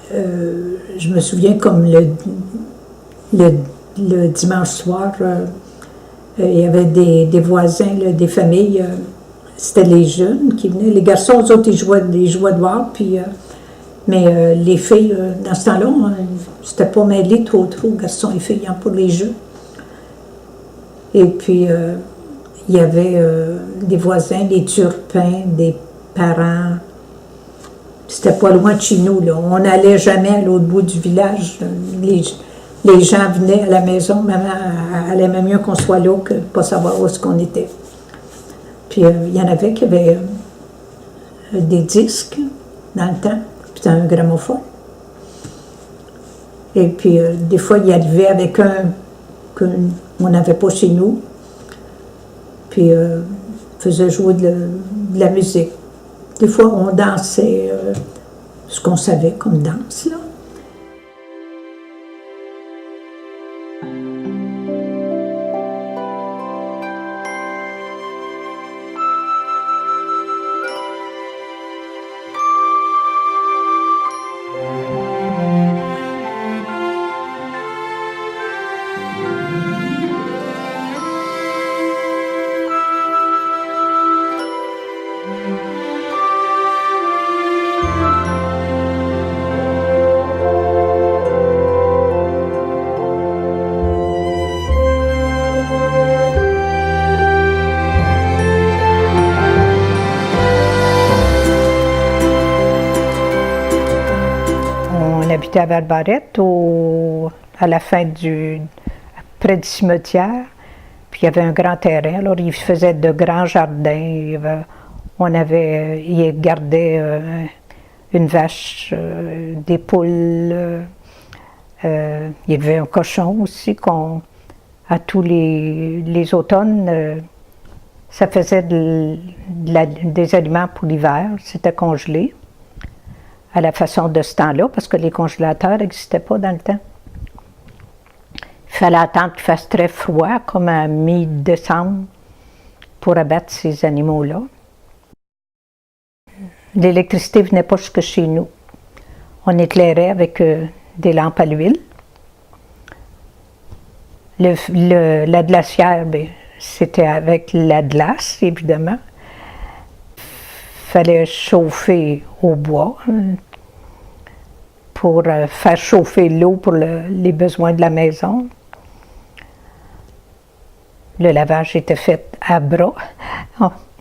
je me souviens comme le dimanche soir, il y avait des voisins, là, des familles, c'était les jeunes qui venaient. Les garçons, eux autres, ils jouaient dehors, puis, mais les filles, dans ce temps-là, c'était pas mêlé trop, garçons et filles, hein, pour les jeux. Et puis, il y avait des voisins, des Turpins, des parents. C'était pas loin de chez nous, là. On n'allait jamais à l'autre bout du village. Les gens venaient à la maison, maman, elle aimait mieux qu'on soit là que de ne pas savoir où est-ce qu'on était. Puis il y en avait qui avaient des disques dans le temps, puis un gramophone. Et puis des fois, il arrivait avec un qu'on n'avait pas chez nous, puis faisait jouer de la musique. Des fois, on dansait ce qu'on savait comme danse, là. On habitait à Val-Barrette, à la fin près du cimetière. Puis il y avait un grand terrain, alors il faisait de grands jardins. Il gardait une vache, des poules. Il y avait un cochon aussi à tous les automnes, ça faisait des aliments pour l'hiver, c'était congelé. À la façon de ce temps-là, parce que les congélateurs n'existaient pas dans le temps. Il fallait attendre qu'il fasse très froid, comme à mi-décembre, pour abattre ces animaux-là. L'électricité ne venait pas jusque chez nous. On éclairait avec des lampes à l'huile. La glacière, c'était avec la glace, évidemment. Il fallait chauffer au bois pour faire chauffer l'eau pour les besoins de la maison. Le lavage était fait à bras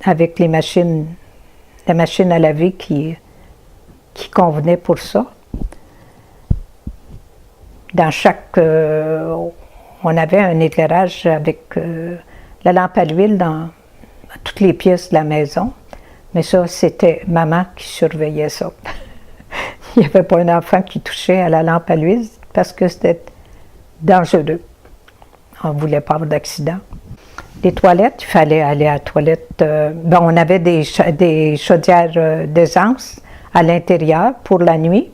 avec la machine à laver qui convenait pour ça. Dans on avait un éclairage avec la lampe à l'huile dans toutes les pièces de la maison. Mais ça, c'était maman qui surveillait ça. Il n'y avait pas un enfant qui touchait à la lampe à l'huile parce que c'était dangereux. On ne voulait pas avoir d'accident. Les toilettes, il fallait aller à la toilette. On avait des chaudières d'essence à l'intérieur pour la nuit.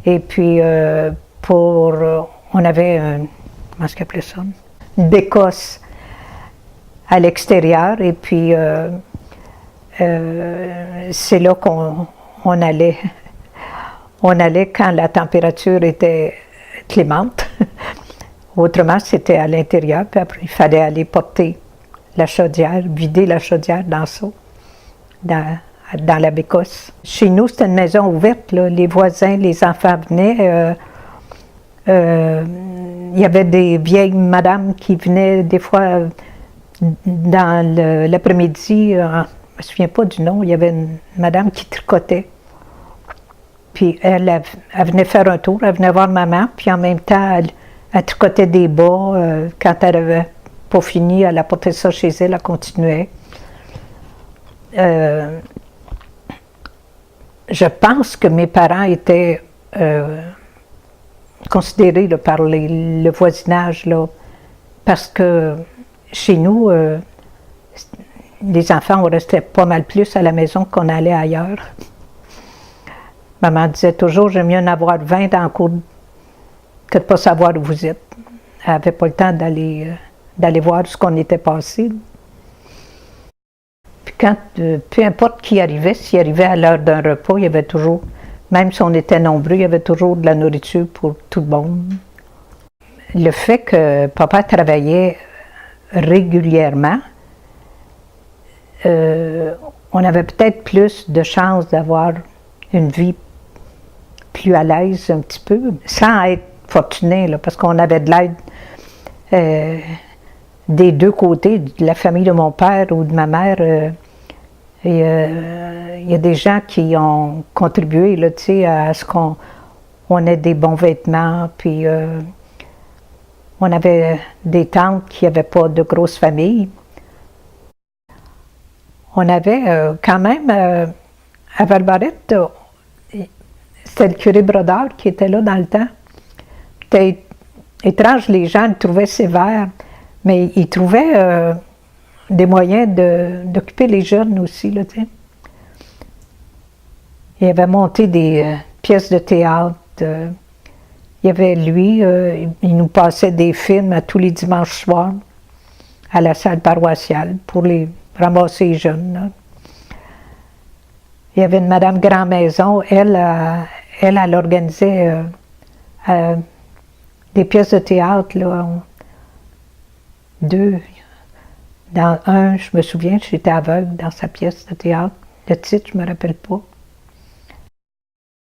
Et puis, on avait comment est-ce qu'on appelait ça? Une bécosse à l'extérieur. Et puis, c'est là qu'on allait. On allait quand la température était clémente. Autrement, c'était à l'intérieur. Puis après, il fallait aller porter la chaudière, vider la chaudière dans ça, dans la bécosse. Chez nous, c'était une maison ouverte, là. Les voisins, les enfants venaient. Il y avait des vieilles madames qui venaient des fois dans l'après-midi. Je ne me souviens pas du nom. Il y avait une madame qui tricotait. Puis elle venait faire un tour, elle venait voir maman, puis en même temps, elle tricotait des bas. Quand elle n'avait pas fini, elle apportait ça chez elle, elle continuait. Je pense que mes parents étaient considérés là, par le voisinage, là, parce que chez nous, les enfants, on restait pas mal plus à la maison qu'on allait ailleurs. Maman disait toujours, j'aime mieux en avoir 20 dans le coude que de ne pas savoir où vous êtes. Elle n'avait pas le temps d'aller voir ce qu'on était passé. Puis quand, peu importe qui arrivait, s'il arrivait à l'heure d'un repas, il y avait toujours Même si on était nombreux, il y avait toujours de la nourriture pour tout le monde. Le fait que papa travaillait régulièrement, on avait peut-être plus de chances d'avoir une vie plus à l'aise un petit peu, sans être fortuné, là, parce qu'on avait de l'aide des deux côtés, de la famille de mon père ou de ma mère. Il y a des gens qui ont contribué là, à ce qu'on ait des bons vêtements, puis on avait des tantes qui n'avaient pas de grosses familles. On avait quand même, à Val-Barrette, c'était le curé Brodeur qui était là dans le temps. C'était étrange, les gens le trouvaient sévère, mais ils trouvaient des moyens d'occuper les jeunes aussi, là, tu sais. Il avait monté des pièces de théâtre. Il y avait lui, il nous passait des films à tous les dimanches soirs à la salle paroissiale pour les ramasser les jeunes, là. Il y avait une madame Grand-Maison, elle organisait des pièces de théâtre, là, deux. Dans un, je me souviens, j'étais aveugle dans sa pièce de théâtre. Le titre, je ne me rappelle pas.